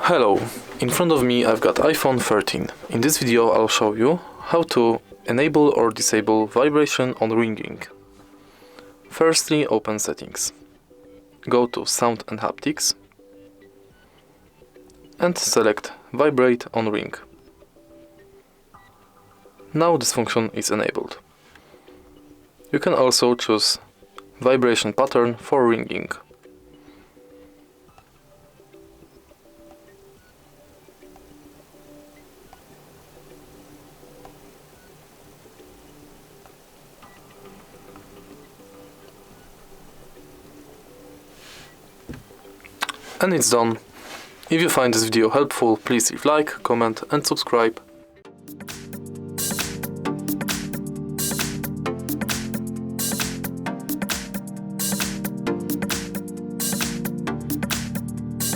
Hello, in front of me I've got iPhone 13. In this video I'll show you how to enable or disable vibration on ringing. Firstly, open Settings. Go to Sound and Haptics and select Vibrate on Ring. Now this function is enabled. You can also choose vibration pattern for ringing. And it's done. If you find this video helpful, please leave like, comment and subscribe.